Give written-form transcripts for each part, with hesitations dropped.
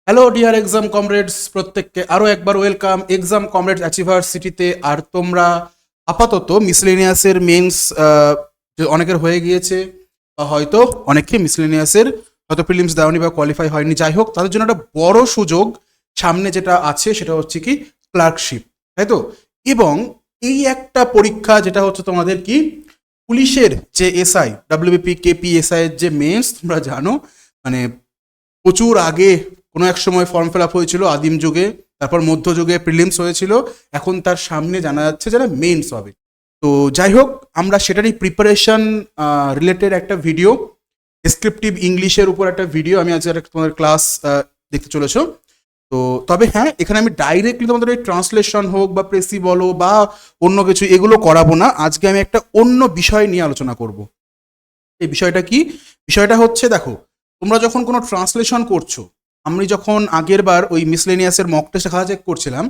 Hello dear exam comrades, প্রত্যেককে আরও একবার ওয়েলকাম এক্সাম কমরেডস অ্যাচিভার্সিটিতে। আর তোমরা আপাতত মিসলেনিয়াসের মেন্স অনেকের হয়ে গিয়েছে, বা হয়তো অনেকে মিসলেনিয়াসের হয়তো প্রিলিমস দেওনি বা কোয়ালিফাই হয়নি। যাই হোক, তাদের জন্য একটা বড় সুযোগ সামনে যেটা আছে সেটা হচ্ছে কি ক্লার্কশিপ, তাই তো? এবং এই একটা পরীক্ষা যেটা হচ্ছে তোমাদের কি পুলিশের যে এসআই ডাব্লিউবিপি কেপিএসআই এর যে মেন্স, তোমরা জানো মানে প্রচুর আগে কোনো এক সময় ফর্ম ফিল আপ হয়েছিল আদিম যুগে, তারপর মধ্যযুগে প্রিলিমস হয়েছিল, এখন তার সামনে জানা যাচ্ছে যারা মেইনস হবে। তো যাই হোক, আমরা সেটারই প্রিপারেশন রিলেটেড একটা ভিডিও, ডেসক্রিপটিভ ইংলিশের উপর একটা ভিডিও আমি আজকে তোমাদের ক্লাস দেখতে চলেছো। তো তবে হ্যাঁ, এখানে আমি ডাইরেক্টলি তোমাদের ওই ট্রান্সলেশন হোক বা প্রেসি বলো বা অন্য কিছু এগুলো করাবো না। আজকে আমি একটা অন্য বিষয় নিয়ে আলোচনা করব। এই বিষয়টা কি? বিষয়টা হচ্ছে, দেখো, তোমরা যখন কোনো ট্রান্সলেশন করছো, আমি যখন আগের বার ওই মিসলেনিয়াসের মক টেস্ট চেক করছিলাম,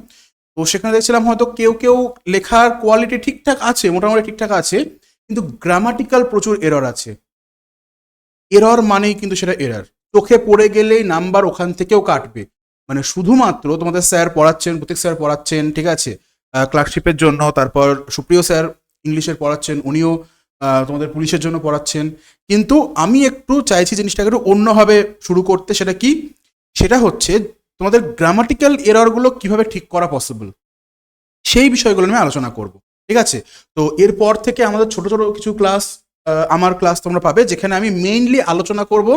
তো সেখানে দেখছিলাম হয়তো কেউ কেউ লেখার কোয়ালিটি ঠিকঠাক আছে, মোটামুটি ঠিকঠাক আছে, কিন্তু গ্রামাটিক্যাল প্রচুর এরর আছে। এরর মানেই কিন্তু সেটা এরর, চোখে পড়ে গেলেই নাম্বার ওখান থেকেও কাটবে। মানে শুধুমাত্র তোমাদের স্যার পড়াচ্ছেন, প্রতীক স্যার পড়াচ্ছেন, ঠিক আছে, ক্লার্কশিপের জন্য, তারপর সুপ্রিয় স্যার ইংলিশের পড়াচ্ছেন, উনিও তোমাদের পুলিশের জন্য পড়াচ্ছেন। কিন্তু আমি একটু চাইছি জিনিসটাকে একটু অন্যভাবে শুরু করতে। সেটা কি? সেটা হচ্ছে তোমাদের গ্রামাটিক্যাল এররগুলো কিভাবে ঠিক করা পসিবল, সেই বিষয়গুলো নিয়ে আলোচনা করব, ঠিক আছে? তো এরপর থেকে আমাদের ছোট ছোট কিছু ক্লাস, আমার ক্লাস তোমরা পাবে, যেখানে আমি মেইনলি আলোচনা করব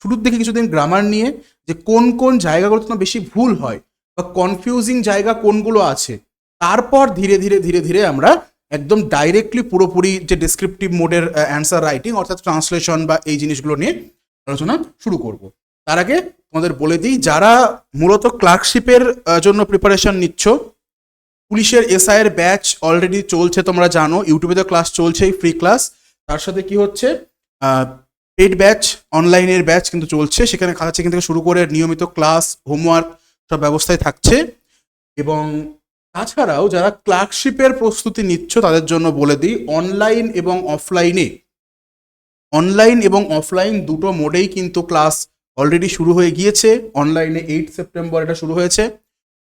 শুরুর দিকে কিছুদিন গ্রামার নিয়ে, যে কোন কোন জায়গাগুলো তোমার বেশি ভুল হয় বা কনফিউজিং জায়গা কোনগুলো আছে। তারপর ধীরে ধীরে ধীরে ধীরে আমরা একদম ডাইরেক্টলি পুরোপুরি যে ডেসক্রিপটিভ মোডের অ্যান্সার রাইটিং অর্থাৎ ট্রান্সলেশন বা এই জিনিসগুলো নিয়ে আলোচনা শুরু করব। তার আগে তোমাদের বলে দিই, যারা মূলত ক্লার্কশিপের জন্য প্রিপারেশন নিচ্ছ, পুলিশের এসআই এর ব্যাচ অলরেডি চলছে, তোমরা জানো ইউটিউবে তো ক্লাস চলছেই, ফ্রি ক্লাস। তার সাথে কি হচ্ছে, পেড ব্যাচ, অনলাইনের ব্যাচ কিন্তু চলছে, সেখানে খাতা চেকিং থেকে শুরু করে নিয়মিত ক্লাস, হোমওয়ার্ক সব ব্যবস্থায় থাকছে। এবং তাছাড়াও যারা ক্লার্কশিপের প্রস্তুতি নিচ্ছ তাদের জন্য বলে দিই, অনলাইন এবং অফলাইন দুটো মোডেই কিন্তু ক্লাস অলরেডি শুরু হয়ে গিয়েছে। অনলাইনে 8 সেপ্টেম্বর এটা শুরু হয়েছে।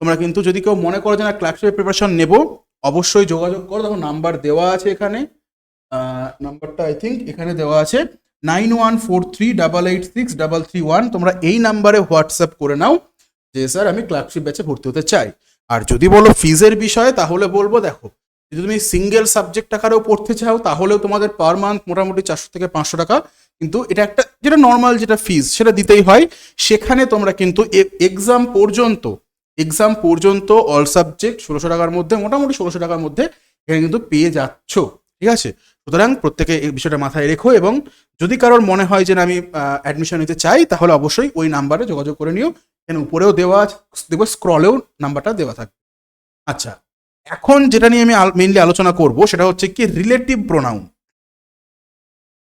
তোমরা কিন্তু যদি কেউ মনে করো যে না ক্লার্কশিপের প্রিপারেশন নেব, অবশ্যই যোগাযোগ করো। দেখো নাম্বার দেওয়া আছে এখানে, নাম্বারটা আই থিঙ্ক এখানে দেওয়া আছে 9143886331। তোমরা এই নাম্বারে হোয়াটসঅ্যাপ করে নাও যে স্যার আমি ক্লার্কশিপ ব্যাচে ভর্তি হতে চাই। আর যদি বলো ফিজের বিষয়ে, তাহলে বলবো দেখো, যদি তুমি সিঙ্গেল সাবজেক্ট আকারেও পড়তে চাও তাহলেও তোমাদের পার মান্থ মোটামুটি 400 থেকে 500 টাকা, কিন্তু এটা একটা যেটা নর্মাল যেটা ফিজ সেটা দিতেই হয়। সেখানে তোমরা কিন্তু এক্সাম পর্যন্ত অল সাবজেক্ট 1600 টাকার মধ্যে, মোটামুটি 1600 টাকার মধ্যে এখানে কিন্তু পেয়ে যাচ্ছ, ঠিক আছে? সুতরাং প্রত্যেকে এই বিষয়টা মাথায় রেখো, এবং যদি কারোর মনে হয় যে আমি অ্যাডমিশন নিতে চাই, তাহলে অবশ্যই ওই নাম্বারে যোগাযোগ করে নিও। এখানে উপরেও দেওয়া দেখবো, স্ক্রলেও নাম্বারটা দেওয়া থাকবে। আচ্ছা, এখন যেটা নিয়ে আমি মেইনলি আলোচনা করব সেটা হচ্ছে কি রিলেটিভ প্রোনাউন।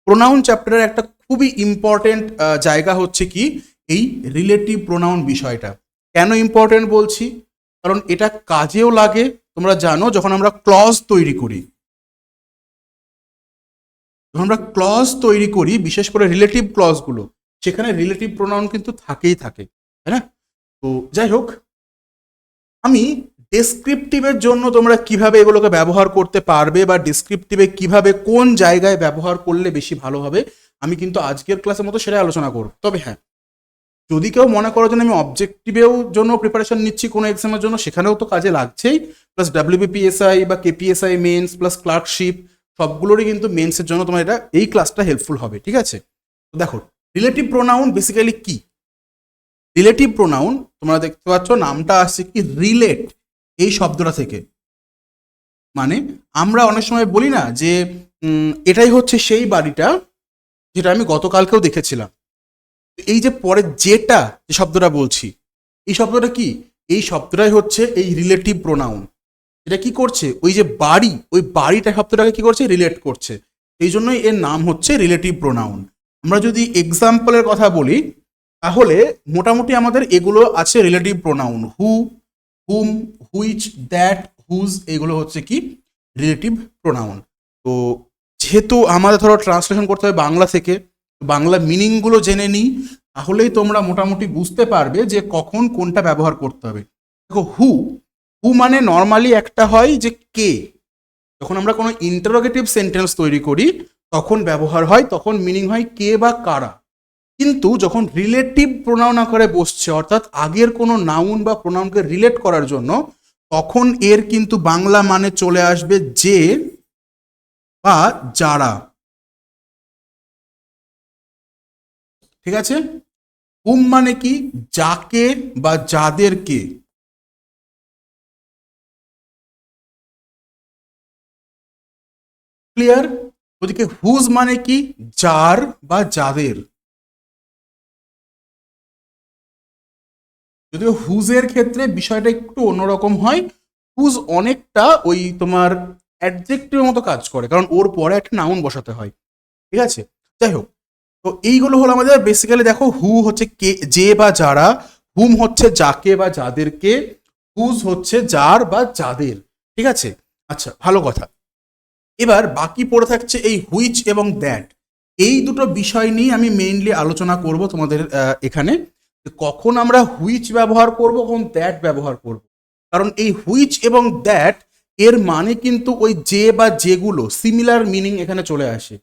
প্রোনাউন চ্যাপ্টারের একটা খুবই ইম্পর্টেন্ট জায়গা হচ্ছে কি এই রিলেটিভ প্রোনাউন বিষয়টা। কেন ইম্পর্টেন্ট বলছি? কারণ এটা কাজেও লাগে। তোমরা জানো যখন আমরা ক্লজ তৈরি করি, বিশেষ করে রিলেটিভ ক্লজগুলো, সেখানে রিলেটিভ প্রোনাউন কিন্তু থাকেই থাকে, তাই না? তো যাই হোক, আমি ডেসক্রিপটিভের জন্য তোমরা কিভাবে এগুলোকে ব্যবহার করতে পারবে বা ডেসক্রিপটিভে কিভাবে কোন জায়গায় ব্যবহার করলে বেশি ভালো হবে, আমি কিন্তু আজকের ক্লাসের মতো সেটাই আলোচনা করব। তবে হ্যাঁ, যদি কেউ মনে করো যে আমি অবজেক্টিভেও জন্য প্রিপারেশন নিচ্ছি কোনো এক্সামের জন্য, সেখানেও তো কাজে লাগছেই, প্লাস ডাব্লিউবিপিএসআই বা কেপিএসআই মেন্স প্লাস ক্লার্কশিপ সবগুলোরই কিন্তু মেন্সের জন্য তোমার এটা এই ক্লাসটা হেল্পফুল হবে, ঠিক আছে? তো দেখো, রিলেটিভ প্রোনাউন বেসিক্যালি কি? রিলেটিভ প্রোনাউন তোমরা দেখতে পাচ্ছ নামটা আসছে কি রিলেট, এই শব্দটা থেকে। মানে আমরা অনেক সময় বলি না যে এটাই হচ্ছে সেই বাড়িটা যেটা আমি গতকালকেও দেখেছিলাম। এই যে পরে যেটা যে শব্দটা বলছি, এই শব্দটা কি? এই শব্দটাই হচ্ছে এই রিলেটিভ প্রোনাউন। এটা কি করছে? ওই যে বাড়ি, ওই বাড়িটা শব্দটাকে কি করছে? রিলেট করছে। এই জন্যই এর নাম হচ্ছে রিলেটিভ প্রোনাউন। আমরা যদি এক্সাম্পলের কথা বলি, তাহলে মোটামুটি আমাদের এগুলো আছে relative pronoun. Who, whom, which, that, whose, এগুলো হচ্ছে কি রিলেটিভ প্রোনাউন। তো যেহেতু আমাদের ধরো ট্রান্সলেশন করতে হবে বাংলা থেকে, বাংলা মিনিংগুলো জেনে নিই, তাহলেই তোমরা মোটামুটি বুঝতে পারবে যে কখন কোনটা ব্যবহার করতে হবে। দেখো হু, হু মানে নর্মালি একটা হয় যে কে, যখন আমরা কোনো ইন্টারোগেটিভ সেন্টেন্স তৈরি করি তখন ব্যবহার হয়, তখন মিনিং হয় কে বা কারা। কিন্তু যখন রিলেটিভ প্রোনাউন আকারে বসছে, অর্থাৎ আগের কোনো নাউন বা প্রোনাউনকে রিলেট করার জন্য, তখন এর কিন্তু বাংলা মানে চলে আসবে যে বা যারা। ঠিক আছে, হুম মানে কি, যাকে বা যাদেরকে। ক্লিয়ার? ওদিকে হুজ মানে কি, যার বা যাদের। যদিও হুজের ক্ষেত্রে বিষয়টা একটু অন্যরকম হয়, হুজ অনেকটা ওই তোমার অ্যাডজেক্টিভের মতো কাজ করে, কারণ ওর পরে একটা নাউন বসাতে হয়। ঠিক আছে, যাই হোক, তো এইগুলো হলো আমাদের বেসিক্যালি। দেখো হু হচ্ছে কে, যে বা যারা, হুম হচ্ছে যাকে বা যাদেরকে, হুজ হচ্ছে যার বা যাদের। ঠিক আছে, আচ্ছা ভালো কথা। এবার বাকি পড়ে থাকছে এই হুইচ এবং দ্যাট, এই দুটো বিষয় নিয়ে আমি মেইনলি আলোচনা করব তোমাদের এখানে, যে কখন আমরা হুইচ ব্যবহার করব, কখন দ্যাট ব্যবহার করব। কারণ এই হুইচ এবং দ্যাট এর মানে কিন্তু ওই যে বা যেগুলো, সিমিলার মিনিং এখানে চলে আসে।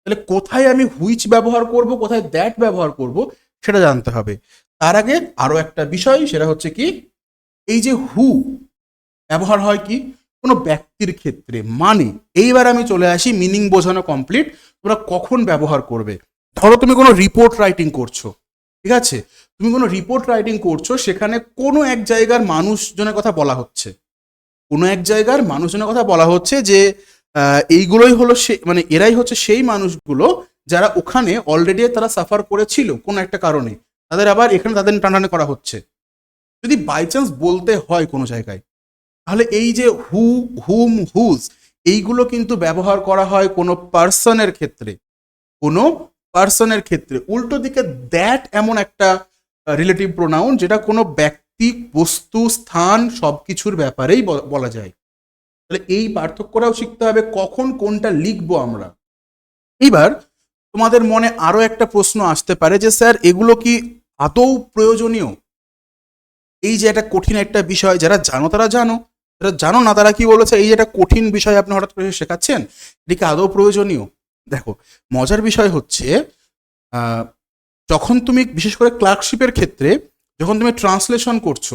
তাহলে কোথায় আমি হুইচ ব্যবহার করব, কোথায় দ্যাট ব্যবহার করব, সেটা জানতে হবে। তার আগে আরো একটা বিষয়, সেটা হচ্ছে কি, এই যে হু ব্যবহার হয় কি কোনো ব্যক্তির ক্ষেত্রে, মানে এইবার আমি চলে আসি মিনিং বোঝানো কমপ্লিট, তোমরা কখন ব্যবহার করবে। ধরো তুমি কোনো রিপোর্ট রাইটিং করছো, ঠিক আছে, তুমি কোনো রিপোর্ট রাইটিং করছো, সেখানে কোনো এক জায়গার মানুষজনের কথা বলা হচ্ছে, কোনো এক জায়গার মানুষজনের কথা বলা হচ্ছে যে এইগুলোই হলো সে, মানে এরাই হচ্ছে সেই মানুষগুলো যারা ওখানে অলরেডি তারা সাফার করেছিল কোনো একটা কারণে, তাদের আবার এখানে তাদের টানাটানি করা হচ্ছে। যদি বাই চান্স বলতে হয় কোনো জায়গায়, তাহলে এই যে হু, হুম, হুজ, এইগুলো কিন্তু ব্যবহার করা হয় কোনো পার্সনের ক্ষেত্রে, কোনো পার্সনের ক্ষেত্রে। উল্টো দিকে দ্যাট এমন একটা রিলেটিভ প্রোনাউন যেটা কোনো ব্যক্তি, বস্তু, স্থান সবকিছুর ব্যাপারেই বলা যায়। তাহলে এই পার্থক্যটাও শিখতে হবে, কখন কোনটা লিখবো আমরা। এবার তোমাদের মনে আরো একটা প্রশ্ন আসতে পারে যে স্যার এগুলো কি আদৌ প্রয়োজনীয়? এই যে একটা কঠিন একটা বিষয়, যারা জানো তারা জানো, যারা জানো না তারা কি বলেছে, এই যে একটা কঠিন বিষয় আপনি হঠাৎ করে শেখাচ্ছেন, এটা কি আদৌ প্রয়োজনীয়? দেখো, মজার বিষয় হচ্ছে আহ, যখন তুমি বিশেষ করে ক্লার্কশিপের ক্ষেত্রে যখন তুমি ট্রান্সলেশন করছো,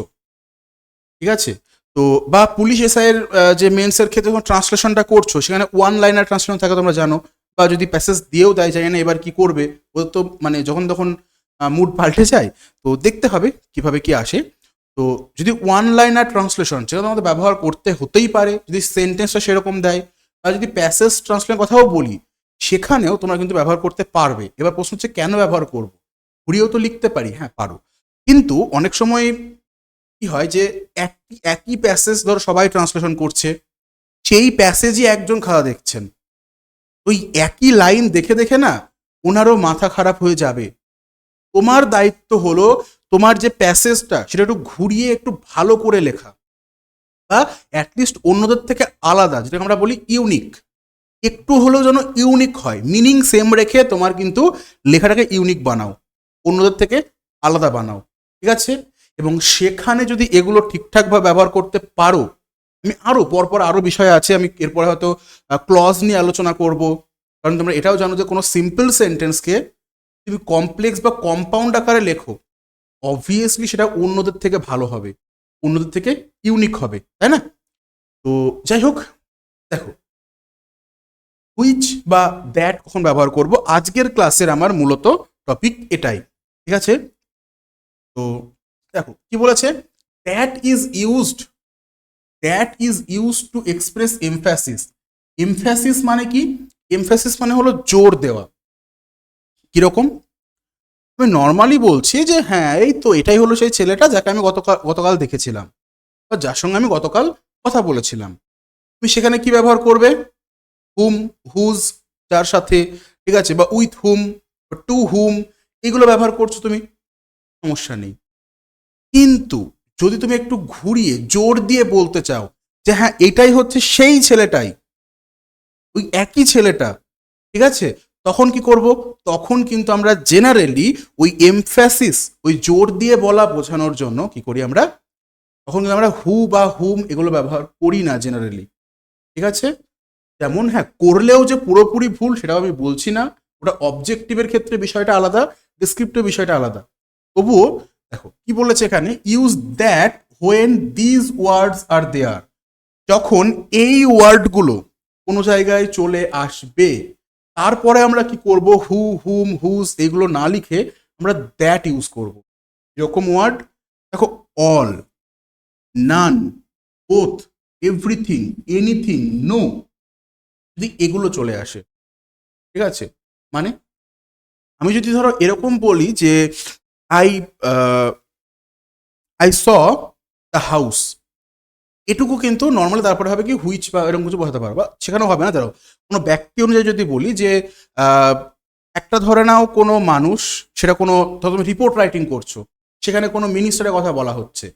ঠিক আছে, তো বা পুলিশ এসআই এর যে মেন্স এর ক্ষেত্রে যখন ট্রান্সলেশনটা করছো, সেখানে ওয়ান লাইনার ট্রান্সলেশন থাকে তোমরা জানো, বা যদি প্যাসেজ দিয়েও দেয়, জানি না এবার কি করবে, ওদের তো মানে যখন তখন মুড পাল্টে যায়, তো দেখতে হবে কিভাবে কি আসে। তো যদি ওয়ান লাইনার ট্রান্সলেশন, সেটা তোমাদের ব্যবহার করতে হতেই পারে যদি সেন্টেন্সটা সেরকম দেয়, আর যদি প্যাসেজ ট্রান্সলেশনের কথাও বলি, সেখানেও তোমরা কিন্তু ব্যবহার করতে পারবে। এবার প্রশ্ন হচ্ছে কেন ব্যবহার করবো, ঘুরিয়েও তো লিখতে পারি, হ্যাঁ পারো, কিন্তু অনেক সময় কি হয় যে একই একই প্যাসেজ ধরো সবাই ট্রান্সলেশন করছে, সেই প্যাসেজই একজন খাওয়া দেখছেন, ওই একই লাইন দেখে দেখে না ওনারও মাথা খারাপ হয়ে যাবে। তোমার দায়িত্ব হলো তোমার যে প্যাসেজটা সেটা একটু ঘুরিয়ে একটু ভালো করে লেখা, বা অ্যাটলিস্ট অন্যদের থেকে আলাদা, যেটা আমরা বলি ইউনিক, একটু হলেও যেন ইউনিক হয়, মিনিং সেম রেখে তোমার কিন্তু লেখাটাকে ইউনিক বানাও, অন্যদের থেকে আলাদা বানাও। ঠিক আছে, এবং সেখানে যদি এগুলো ঠিকঠাকভাবে ব্যবহার করতে পারো, আমি আরো পরপর আরো বিষয় আছে, আমি এরপরে হয়তো ক্লজ নিয়ে আলোচনা করব, কারণ তোমরা এটাও জানো যে কোনো সিম্পল সেন্টেন্সকে তুমি কমপ্লেক্স বা কম্পাউন্ড আকারে লেখো, অবভিয়াসলি সেটা অন্যদের থেকে ভালো হবে, অন্যদের থেকে ইউনিক হবে, তাই না? তো যাই হোক, দেখো হুইচ বা দ্যাট কখন ব্যবহার করব, আজকের ক্লাসের আমার মূলত টপিক এটাই। ঠিক আছে, তো দেখো কি বলেছে, that is used, that is used to express emphasis. Emphasis মানে কি? এমফ্যাসিস মানে হলো জোর দেওয়া। কিরকম? আমি নর্মালি বলছি যে হ্যাঁ এই তো এটাই হলো সেই ছেলেটা যাকে আমি গতকাল গতকাল দেখেছিলাম, বা যার সঙ্গে আমি গতকাল কথা বলেছিলাম। তুমি সেখানে কি ব্যবহার করবে? হুম, হুজ, যার সাথে, ঠিক আছে, বা উইথ হুম, টু হুম, এগুলো ব্যবহার করছো তুমি, সমস্যা নেই। কিন্তু যদি তুমি একটু ঘুরিয়ে জোর দিয়ে বলতে চাও যে হ্যাঁ এটাই হচ্ছে সেই ছেলেটাই, ওই একই ছেলেটা, ঠিক আছে, তখন কি করব? তখন কিন্তু আমরা জেনারেলি ওই এমফ্যাসিস, ওই জোর দিয়ে বলা বোঝানোর জন্য কি করি আমরা, তখন কিন্তু আমরা হু বা হুম এগুলো ব্যবহার করি না জেনারেলি। ঠিক আছে? যেমন হ্যাঁ, করলেও যে পুরোপুরি ভুল সেটাও আমি বলছি না, ওটা অবজেক্টিভের ক্ষেত্রে বিষয়টা আলাদা, ডিসক্রিপটিভ বিষয়টা আলাদা। তবুও দেখো কি বলেছে এখানে, ইউজ দ্যাট হোয়েন দিজ ওয়ার্ডস আর দেয়ার, যখন এই ওয়ার্ডগুলো কোনো জায়গায় চলে আসবে, তারপরে আমরা কি করব, হু হুম হুজ এগুলো না লিখে আমরা দ্যাট ইউজ করব। এরকম ওয়ার্ড দেখো, অল, নান, বোথ, এভরিথিং, এনিথিং, নো, যদি এগুলো চলে আসে, ঠিক আছে, মানে আমি যদি ধরো এরকম বলি যে I I saw the house, এটুকু কিন্তু নর্মালি তারপরে হবে কি হুইচ বা এরকম কিছু বোঝাতে পারো, বা সেখানেও হবে না। ধরো কোনো ব্যক্তি অনুযায়ী যদি বলি যে আহ, একটা ধরে নাও কোনো মানুষ, সেটা কোনো ধরো তুমি রিপোর্ট রাইটিং করছো, সেখানে কোনো মিনিস্টারের কথা বলা হচ্ছে,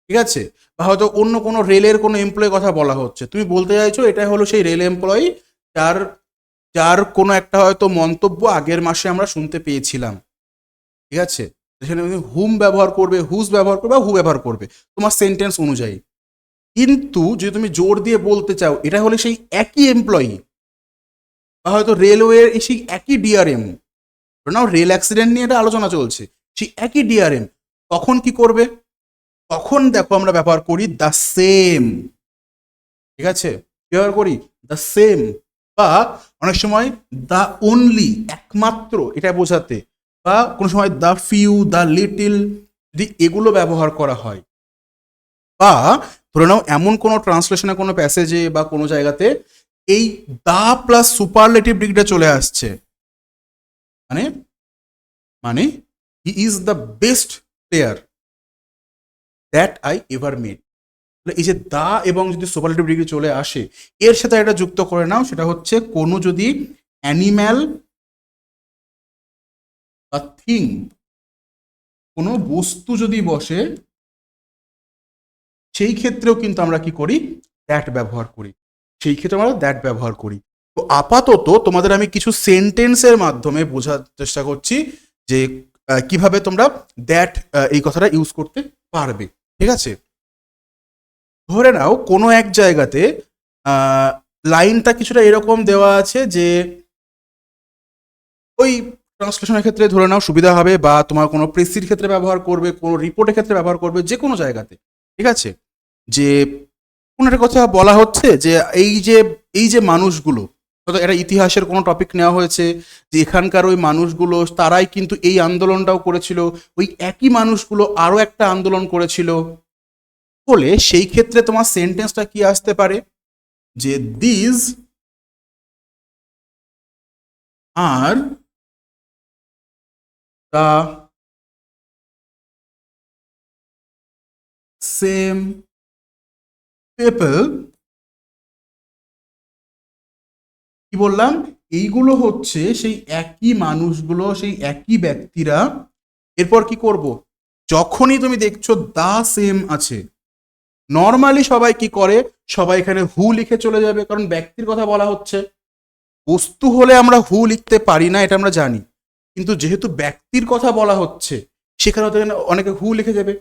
ঠিক আছে, বা হয়তো অন্য কোনো রেলের কোনো এমপ্লয়ের কথা বলা হচ্ছে, তুমি বলতে চাইছো এটা হলো সেই রেল এমপ্লয়ি যার যার কোনো একটা হয়তো মন্তব্য আগের মাসে আমরা শুনতে পেয়েছিলাম, ঠিক আছে, সেখানে হুম ব্যবহার করবে, হুজ ব্যবহার করবে, বা হু ব্যবহার করবে তোমার সেন্টেন্স অনুযায়ী। কিন্তু যদি তুমি জোর দিয়ে বলতে চাও এটা হলে সেই একই এমপ্লয়ি, বা হয়তো রেলওয়ের সেই একই ডিআরএম, নাও রেল অ্যাক্সিডেন্ট নিয়ে এটা আলোচনা চলছে, সেই একই ডিআরএম, তখন কি করবে? তখন দেখো আমরা ব্যবহার করি দ্য সেম, ঠিক আছে, ব্যবহার করি দ্য সেম, বা অনেক সময় দ্য অনলি, একমাত্র এটা বোঝাতে, বা কোনো সময় দ্য ফিউ, দ্য লিটিল, যদি এগুলো ব্যবহার করা হয়, বা ধরে নাও এমন কোনো ট্রান্সলেশনে কোনো প্যাসেজে বা কোনো জায়গাতে এই দা প্লাস সুপারলেটিভ ডিগ্রিটা চলে আসছে, মানে মানে he is the best player that I ever made, এই যে দা এবং যদি সুপারলেটিভ ডিগ্রি চলে আসে, এর সাথে এটা যুক্ত করে নাও, সেটা হচ্ছে কোনো যদি অ্যানিম্যাল বা থিং, কোনো বস্তু যদি বসে, সেই ক্ষেত্রেও কিন্তু আমরা কি করি, দ্যাট ব্যবহার করি, সেই ক্ষেত্রে আমরা দ্যাট ব্যবহার করি। তো আপাতত তোমাদের আমি কিছু সেন্টেন্সের মাধ্যমে বোঝার চেষ্টা করছি যে কিভাবে তোমরা দ্যাট এই কথাটা ইউজ করতে পারবে, ঠিক আছে। ধরে নাও কোনো এক জায়গাতে লাইনটা কিছুটা এরকম দেওয়া আছে যে ওই ট্রান্সলেশনের ক্ষেত্রে ধরে নাও সুবিধা হবে, বা তোমার কোনো প্রেসির ক্ষেত্রে ব্যবহার করবে, কোনো রিপোর্টের ক্ষেত্রে ব্যবহার করবে, যে কোনো জায়গাতে, ঠিক আছে, যে কোনো একটা কথা বলা হচ্ছে যে এই যে মানুষগুলো, হয়তো এটা ইতিহাসের কোনো টপিক নেওয়া হয়েছে, যে এখানকার ওই মানুষগুলো তারাই কিন্তু এই আন্দোলনটাও করেছিল, ওই একই মানুষগুলো আরো একটা আন্দোলন করেছিল, বলে সেই ক্ষেত্রে তোমার সেন্টেন্সটা কি আসতে পারে, যে these are the same people, কি বললাম, এইগুলো হচ্ছে সেই একই মানুষগুলো, সেই একই ব্যক্তিরা। এরপর কি করব, যখনই তুমি দেখছো দা সেম আছে, নর্মালি সবাই কি করে, সবাই এখানে হু লিখে চলে যাবে, কারণ ব্যক্তির কথা বলা হচ্ছে। বস্তু হলে আমরা হু লিখতে পারি না, এটা আমরা জানি, কিন্তু যেহেতু ব্যক্তির কথা বলা হচ্ছে, সেখানে হয়তো অনেকে হু লিখে যাবে।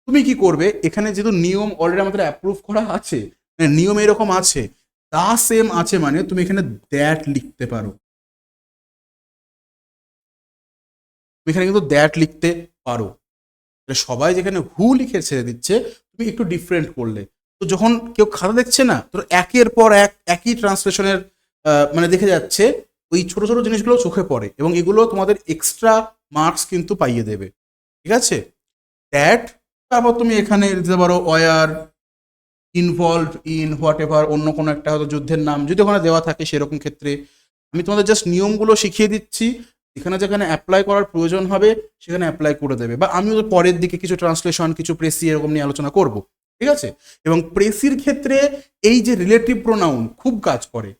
তুমি কি করবে, এখানে যেহেতু নিয়ম অলরেডি আমাদের অ্যাপ্রুভ করা আছে, মানে নিয়ম এরকম আছে, দা সেম আছে, মানে তুমি এখানে দ্যাট লিখতে পারো, তুমি এখানে কিন্তু দ্যাট লিখতে পারো। তাহলে সবাই যেখানে হু লিখে ছেড়ে দিচ্ছে, তুমি একটু ডিফারেন্ট করলে, তো যখন কেউ খাতা দেখছে না, তো একের পর এক একই ট্রান্সলেশনের মানে দেখে যাচ্ছে, ওই ছোট ছোট জিনিসগুলো চোখে পড়ে, এবং এগুলো তোমাদের এক্সট্রা মার্কস কিন্তু পাইয়ে দেবে, ঠিক আছে। দ্যাট, তারপর তুমি এখানে দিতে পারো war, involve in, whatever, অন্য কোনো একটা হয়তো যুদ্ধের নাম যদি ওখানে দেওয়া থাকে, সেরকম ক্ষেত্রে আমি তোমাদের জাস্ট নিয়মগুলো শিখিয়ে দিচ্ছি, যেখানে যেখানে অ্যাপ্লাই করার প্রয়োজন হবে সেখানে অ্যাপ্লাই করে দেবে, বা আমিও পরের দিকে কিছু ট্রান্সলেশন, কিছু প্রেসি এরকম নিয়ে আলোচনা করব, ঠিক আছে। এবং প্রেসির ক্ষেত্রে এই যে রিলেটিভ প্রোনাউন খুব কাজ করে,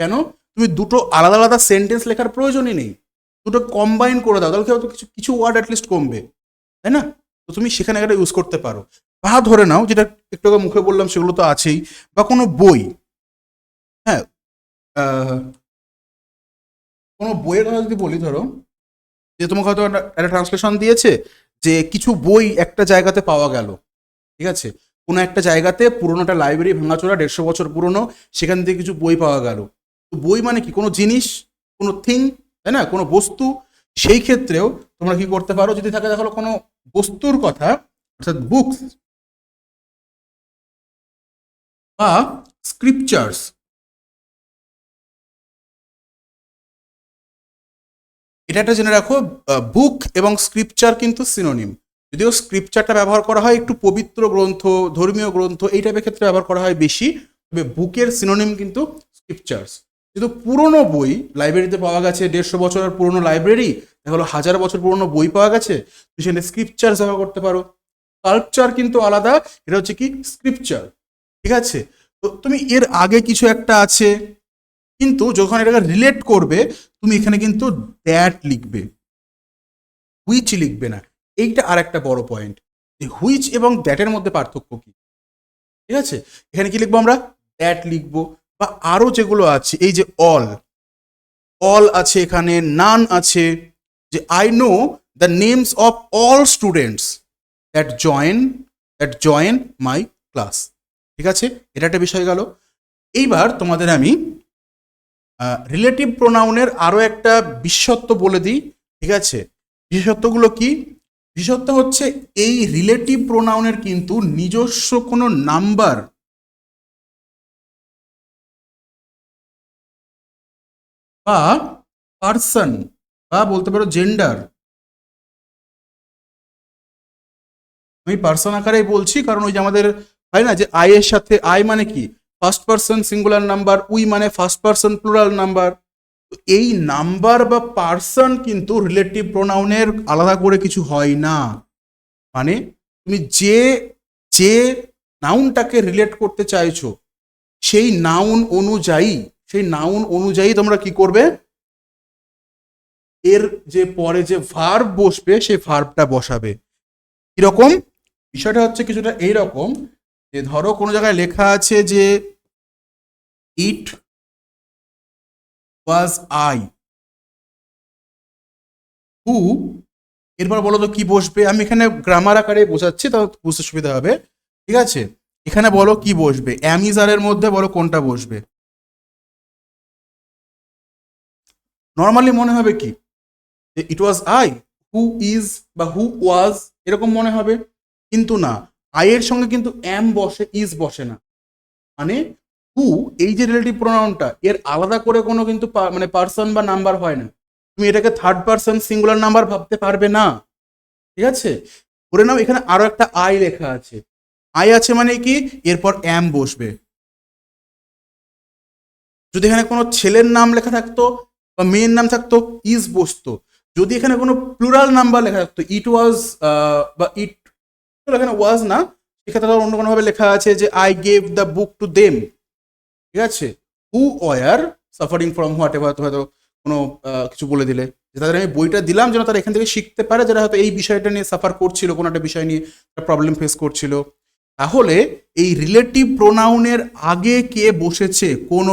কেন, তুমি দুটো আলাদা আলাদা সেন্টেন্স লেখার প্রয়োজনই নেই, দুটো কম্বাইন করে দাও, তাহলে কি হয়তো কিছু কিছু ওয়ার্ড অ্যাটলিস্ট কমবে, তাই না। তো তুমি সেখানে একটা ইউজ করতে পারো, বা ধরে নাও যেটা একটু আগে মুখে বললাম সেগুলো তো আছেই, বা কোনো বই, হ্যাঁ, কোনো বইয়ের কথা যদি বলি, ধরো যে তোমাকে হয়তো একটা ট্রান্সলেশন দিয়েছে যে কিছু বই একটা জায়গাতে পাওয়া গেল, ঠিক আছে, কোনো একটা জায়গাতে পুরোনো একটা লাইব্রেরি ভাঙাচোরা 150 বছর পুরনো, সেখান থেকে কিছু বই পাওয়া গেল। তো বই মানে কি, কোনো জিনিস, কোনো থিং, তাই না, কোনো বস্তু। সেই ক্ষেত্রেও তোমরা কি করতে পারো, যদি থাকে দেখো কোনো বস্তুর কথা, অর্থাৎ বুকস বা স্ক্রিপচার্স, এটা একটা জেনে রাখো, বুক এবং স্ক্রিপচার কিন্তু সিনোনিম। যদিও স্ক্রিপচারটা ব্যবহার করা হয় একটু পবিত্র গ্রন্থ, ধর্মীয় গ্রন্থ এই টাইপের ক্ষেত্রে ব্যবহার করা হয় বেশি, তবে বুকের সিনোনিম কিন্তু স্ক্রিপচার্স। কিন্তু পুরনো বই লাইব্রেরিতে পাওয়া গেছে, 150 বছরের পুরনো লাইব্রেরি, দেখা হলো 1000 বছর পুরনো বই পাওয়া গেছে, তুমি সেখানে স্ক্রিপচার্স ব্যবহার করতে পারো। কালচার কিন্তু আলাদা, এটা হচ্ছে কি স্ক্রিপচার, ঠিক আছে। তো তুমি এর আগে কিছু একটা আছে, কিন্তু যখন এটাকে রিলেট করবে তুমি এখানে কিন্তু দ্যাট লিখবে, হুইচ লিখবে না। এইটা আর একটা বড় পয়েন্ট, যে হুইচ এবং দ্যাটের মধ্যে পার্থক্য কি, ঠিক আছে। এখানে কি লিখবো আমরা, দ্যাট লিখবো। বা আরো যেগুলো আছে, এই যে অল, অল আছে এখানে, নান আছে, যে I know the names of all students that join my class, ঠিক আছে। এটা একটা বিষয় গেল। এইবার তোমাদের আমি রিলেটিভ প্রোনাউনের আরো একটা বিশেষত্ব বলে দিই, ঠিক আছে। বিশেষত্বগুলো কি, বিশেষত্ব হচ্ছে এই রিলেটিভ প্রোনাউনের কিন্তু নিজস্ব কোনো নাম্বার বা পার্সন বা বলতে পারো জেন্ডার, আমি পার্সন আকারেই বলছি, কারণ ওই যে আমাদের হয় না যে আই এর সাথে, আই মানে কি first person singular number, we মানে ফার্স্ট পার্সন প্লুরাল নাম্বার। এই নাম্বার বা পার্সন কিন্তু রিলেটিভ প্রোনাউনের আলাদা করে কিছু হয় না। মানে তুমি যে যে নাউনটাকে রিলেট করতে চাইছো, সেই নাউন অনুযায়ী, সেই নাউন অনুযায়ী তোমরা কি করবে, এর যে পরে যে ভার্ব বসবে সেই ভার্বটা বসাবে। কিরকম, বিষয়টা হচ্ছে কিছুটা এইরকম, যে ধরো কোনো জায়গায় লেখা আছে যে ইট ওয়াজ আই হু, এরপর বলো তো কি বসবে। আমি এখানে গ্রামার আকারে বোঝাচ্ছি, তাও বুঝতে সুবিধা হবে, ঠিক আছে। এখানে বলো কি বসবে, অ্যামিজারের মধ্যে বলো কোনটা বসবে। নর্মালি মনে হবে কি, ইট ওয়াজ আই হু ইজ বা হু ওয়াজ, এরকম মনে হবে। কিন্তু না, আই এর সঙ্গে কিন্তু এম বসে, ইজ বসে না। মানে হু, এই যে রিলেটিভ প্রোনাউনটা, এর আলাদা করে কোনো কিন্তু মানে পার্সন বা নাম্বার হয় না। তুমি এটাকে থার্ড পার্সন সিঙ্গুলার নাম্বার ভাবতে পারবে না, ঠিক আছে। ধরে নাও এখানে আরো একটা আই লেখা আছে, আই আছে মানে কি, এরপর এম বসবে। যদি এখানে কোনো ছেলের নাম লেখা থাকতো বা মেয়ের নাম থাকতো, ইজ বসতো। যদি এখানে কোনো প্লুরাল নাম্বার লেখা থাকতো, ইট ওয়াজ বা ইট, এখানে ওয়াজ না, এক্ষেত্রে ধর অন্য কোনোভাবে লেখা আছে যে I gave the book to them, ঠিক আছে। Who were suffering from what ever, হয়তো কোনো কিছু বলে দিলে যে তাদের আমি বইটা দিলাম যেন তারা এখান থেকে শিখতে পারে, যারা হয়তো এই বিষয়টা নিয়ে সাফার করছিল, কোনো একটা বিষয় নিয়ে প্রবলেম ফেস করছিল। তাহলে এই রিলেটিভ প্রোনাউনের আগে কে বসেছে, কোন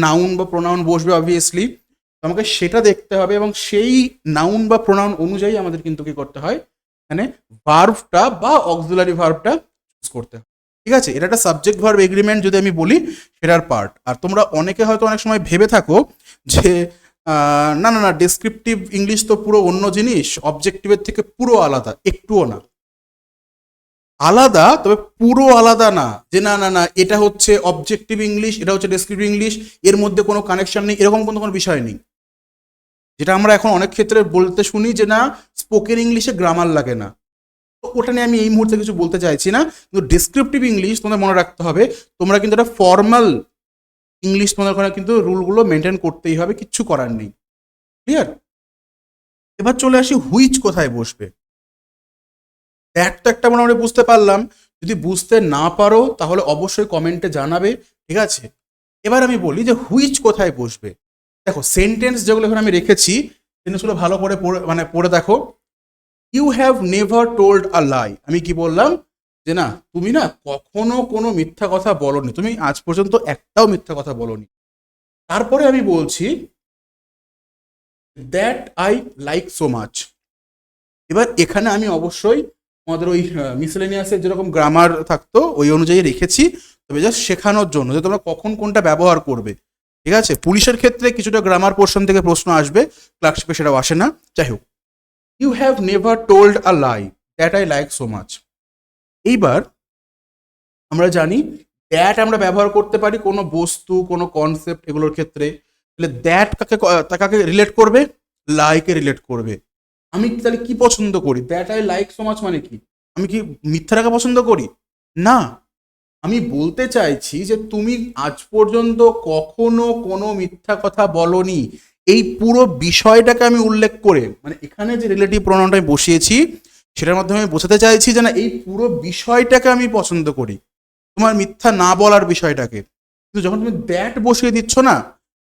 নাউন বা প্রোনাউন বসবে অবভিয়াসলি, আমাকে সেটা দেখতে হবে, এবং সেই নাউন বা প্রোনাউন অনুযায়ী আমাদের কিন্তু কি করতে হয়, মানে ভার্বটা বা অক্সিলারি ভার্বটা চুজ করতে হয়, ঠিক আছে। এটা একটা সাবজেক্ট ভার্ব এগ্রিমেন্ট যদি আমি বলি, সেটার পার্ট। আর তোমরা অনেকে হয়তো অনেক সময় ভেবে থাকো যে না না না, ডেসক্রিপটিভ ইংলিশ তো পুরো অন্য জিনিস, অবজেক্টিভের থেকে পুরো আলাদা, একটুও না। আলাদা, তবে পুরো আলাদা না, যে না না না এটা হচ্ছে অবজেক্টিভ ইংলিশ, এটা হচ্ছে ডেসক্রিপটিভ ইংলিশ, এর মধ্যে কোনো কানেকশন নেই, এরকম কোনো বিষয় নেই। যেটা আমরা এখন অনেক ক্ষেত্রে বলতে শুনি যে না, স্পোকেন ইংলিশে গ্রামার লাগে না, তো ওটা নিয়ে আমি এই মুহূর্তে কিছু বলতে চাইছি না। কিন্তু ডেসক্রিপটিভ ইংলিশ তোমাদের মনে রাখতে হবে, তোমরা কিন্তু একটা ফর্মাল ইংলিশ তোমাদের ওখানে কিন্তু রুলগুলো মেনটেন করতেই হবে, কিচ্ছু করার নেই, ক্লিয়ার। এবার চলে আসি হুইচ কোথায় বসবে। দ্যাট তো একটা মোটামুটি বুঝতে পারলাম, যদি বুঝতে না পারো তাহলে অবশ্যই কমেন্টে জানাবে, ঠিক আছে। এবার আমি বলি যে হুইচ কোথায় বসবে। দেখো সেন্টেন্স যেগুলো এখন আমি রেখেছি, সেন্টেন্সগুলো ভালো করে মানে পড়ে দেখো। You have never told a লাই, আমি কি বললাম, যে না তুমি না কখনো কোনো মিথ্যা কথা বলনি, তুমি আজ পর্যন্ত একটাও মিথ্যা কথা বলনি। তারপরে আমি বলছি that I like so much. এবার এখানে আমি অবশ্যই আমাদের ওই মিসেলেনিয়াসের যেরকম গ্রামার থাকতো ওই অনুযায়ী রেখেছি, তবে জাস্ট শেখানোর জন্য যে তোমরা কখন কোনটা ব্যবহার করবে। ঠিক আছে, পুলিশের ক্ষেত্রে কিছুটা গ্রামার পোর্শন থেকে প্রশ্ন আসবে, ক্লার্কশিপে সেটাও আসে না। যাই হোক, you have never told a lie that I like so much. এইবার আমরা জানি দ্যাট আমরা ব্যবহার করতে পারি কোনো বস্তু, কোনো কনসেপ্ট এগুলোর ক্ষেত্রে। তাহলে দ্যাট কাকে রিলেট করবে? লাইকে রিলেট করবে। আমি তাহলে কি পছন্দ করি? That I like so much মানে কি? আমি কি মিথ্যা রাখা পছন্দ করি? না, আমি বলতে চাইছি যে তুমি আজ পর্যন্ত কখনো কোনো মিথ্যা কথা বলনি, এই পুরো বিষয়টাকে আমি উল্লেখ করে, মানে এখানে যে রিলেটিভ প্রোনাউনটা আমি বসিয়েছি সেটার মাধ্যমে আমি বোঝাতে চাইছি যে না, এই পুরো বিষয়টাকে আমি পছন্দ করি, তোমার মিথ্যা না বলার বিষয়টাকে। কিন্তু যখন তুমি দ্যাট বসিয়ে দিচ্ছ না,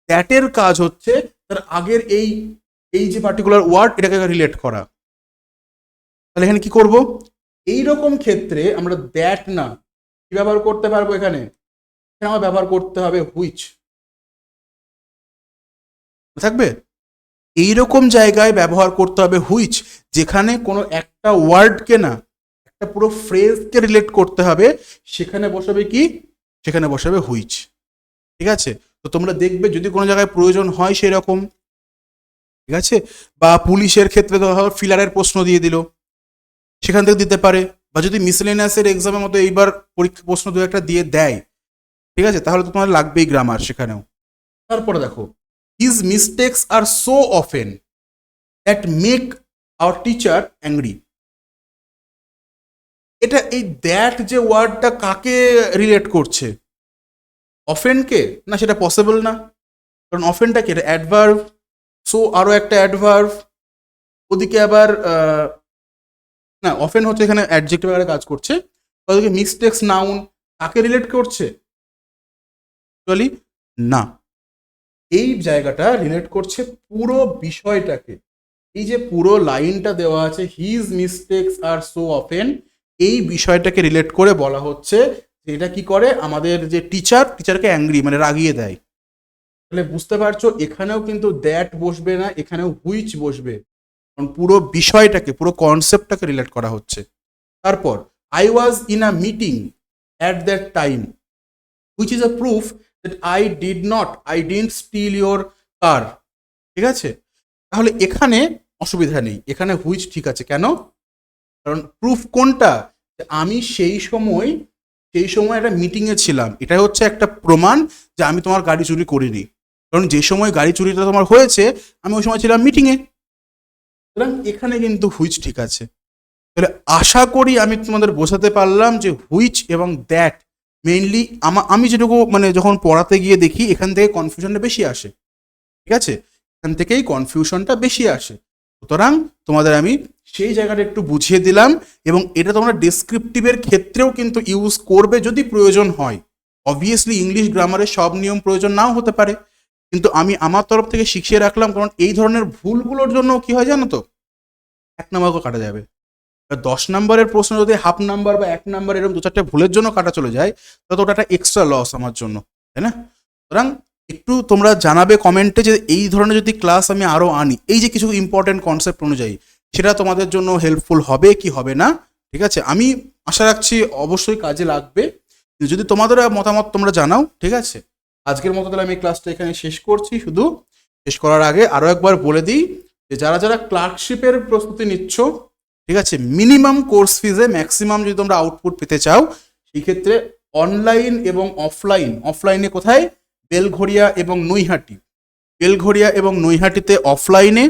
দ্যাটের কাজ হচ্ছে তার আগের এই এই যে পার্টিকুলার ওয়ার্ড এটাকে রিলেট করা। তাহলে এখানে কি করব? এইরকম ক্ষেত্রে আমরা দ্যাট না কি ব্যবহার করতে পারবো? এখানে আমার ব্যবহার করতে হবে হুইচ থাকবে। এইরকম জায়গায় ব্যবহার করতে হবে হুইচ, যেখানে কোনো একটা ওয়ার্ডকে না, একটা পুরো ফ্রেজকে রিলেট করতে হবে, সেখানে বসাবে কি? সেখানে বসাবে হুইচ। ঠিক আছে, তো তোমরা দেখবে যদি কোনো জায়গায় প্রয়োজন হয় সেরকম, ঠিক আছে, বা পুলিশের ক্ষেত্রে ধরো ফিলারের প্রশ্ন দিয়ে দিল, সেখান থেকে দিতে পারে, বা যদি মিসেলেনিয়াসের এক্সামের মতো এইবার পরীক্ষা প্রশ্ন দু একটা দিয়ে দেয়, ঠিক আছে, তাহলে তো তোমার লাগবেই গ্রামার সেখানেও। তারপরে দেখো, his mistakes are so often that make our teacher angry. এটা এই দ্যাট যে ওয়ার্ডটা কাকে রিলেট করছে? অফেনকে? না, সেটা পসিবল না, কারণ অফেনটা কি? এটা অ্যাডভার্ব, সো আরও একটা অ্যাডভার্ব, ওদিকে আবার না, অফেন হচ্ছে এখানে অ্যাডজেক্টিভ আকারে কাজ করছে, ওদিকে মিস্টেক্স নাউন, কাকে রিলেট করছে? অ্যাকচুয়ালি না, এই জায়গাটা রিলেট করছে পুরো বিষয়টাকে। এই যে পুরো লাইনটা দেওয়া আছে, his mistakes are so often, এই বিষয়টাকে রিলেট করে বলা হচ্ছে যে এটা কি করে? আমাদের যে টিচারকে অ্যাংরি মানে রাগিয়ে দেয়। তাহলে বুঝতে পারছো এখানেও কিন্তু দ্যাট বসবে না, এখানেও হুইচ বসবে, কারণ পুরো বিষয়টাকে, পুরো কনসেপ্টটাকে রিলেট করা হচ্ছে। তারপর I was in a meeting at that time which is a proof that I didn't steal your car. ঠিক আছে, তাহলে এখানে অসুবিধা নেই, এখানে হুইচ ঠিক আছে। কেন? কারণ প্রুফ কোনটা? আমি সেই সময় একটা মিটিংয়ে ছিলাম, এটাই হচ্ছে একটা প্রমাণ যে আমি তোমার গাড়ি চুরি করিনি, কারণ যে সময় গাড়ি চুরিটা তোমার হয়েছে আমি ওই সময় ছিলাম মিটিংয়ে। সুতরাং এখানে কিন্তু হুইচ ঠিক আছে। তাহলে আশা করি আমি তোমাদের বোঝাতে পারলাম যে হুইচ এবং দ্যাট মেইনলি আমি যেটুকু মানে যখন পড়াতে গিয়ে দেখি এখান থেকে কনফিউশনটা বেশি আসে। ঠিক আছে, এখান থেকেই কনফিউশনটা বেশি আসে। সুতরাং তোমাদের আমি সেই জায়গাটা একটু বুঝিয়ে দিলাম, এবং এটা তোমরা ডেসক্রিপটিভের ক্ষেত্রেও কিন্তু ইউজ করবে যদি প্রয়োজন হয়। অবভিয়াসলি ইংলিশ গ্রামারের সব নিয়ম প্রয়োজন নাও হতে পারে, কিন্তু আমি আমার তরফ থেকে শিখিয়ে রাখলাম, কারণ এই ধরনের ভুলগুলোর জন্য কি হয় জানো তো, 1 নাম্বারও কাটা যাবে। 10 নম্বরের প্রশ্ন যদি হাফ নাম্বার বা 1 নাম্বার এরকম 2-4টে ভুলের জন্য কাটা চলে যায়, তাহলে ওটা একটা এক্সট্রা লস আমার জন্য, তাই না? সুতরাং একটু তোমরা জানাবে কমেন্টে যে এই ধরনের যদি ক্লাস আমি আরও আনি, এই যে কিছু ইম্পর্টেন্ট কনসেপ্ট অনুযায়ী, সেটা তোমাদের জন্য হেল্পফুল হবে কি হবে না। ঠিক আছে, আমি আশা রাখছি অবশ্যই কাজে লাগবে। যদি তোমাদের মতামত তোমরা জানাও। ঠিক আছে, আজকের মতো তাহলে আমি ক্লাসটা এখানে শেষ করছি। শুধু শেষ করার আগে আরও একবার বলে দিই যে যারা ক্লার্কশিপের প্রস্তুতি নিচ্ছ, ঠিক আছে, মিনিমাম কোর্স ফিজে ম্যাক্সিমাম যদি তোমরা আউটপুট পেতে চাও, সেই ক্ষেত্রে অনলাইন এবং অফলাইনে কোথায়? বেলঘড়িয়া এবং নৈহাটিতে অফলাইনে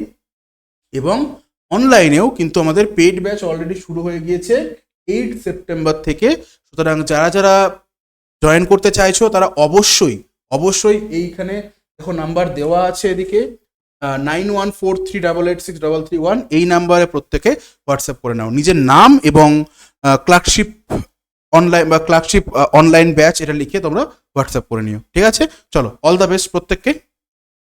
এবং অনলাইনেও কিন্তু আমাদের পেইড ব্যাচ অলরেডি শুরু হয়ে গিয়েছে 8 সেপ্টেম্বর থেকে। সুতরাং যারা জয়েন করতে চাইছো তারা অবশ্যই এইখানে দেখো নাম্বার দেওয়া আছে এদিকে, 9143886331, এই নাম্বারে প্রত্যেকে হোয়াটসঅ্যাপ করে নাও নিজের নাম এবং ক্লার্কশিপ অনলাইন ব্যাচ এটা লিখে তোমরা হোয়াটসঅ্যাপ করে নিও। ঠিক আছে, চলো, অল দ্য বেস্ট প্রত্যেককে।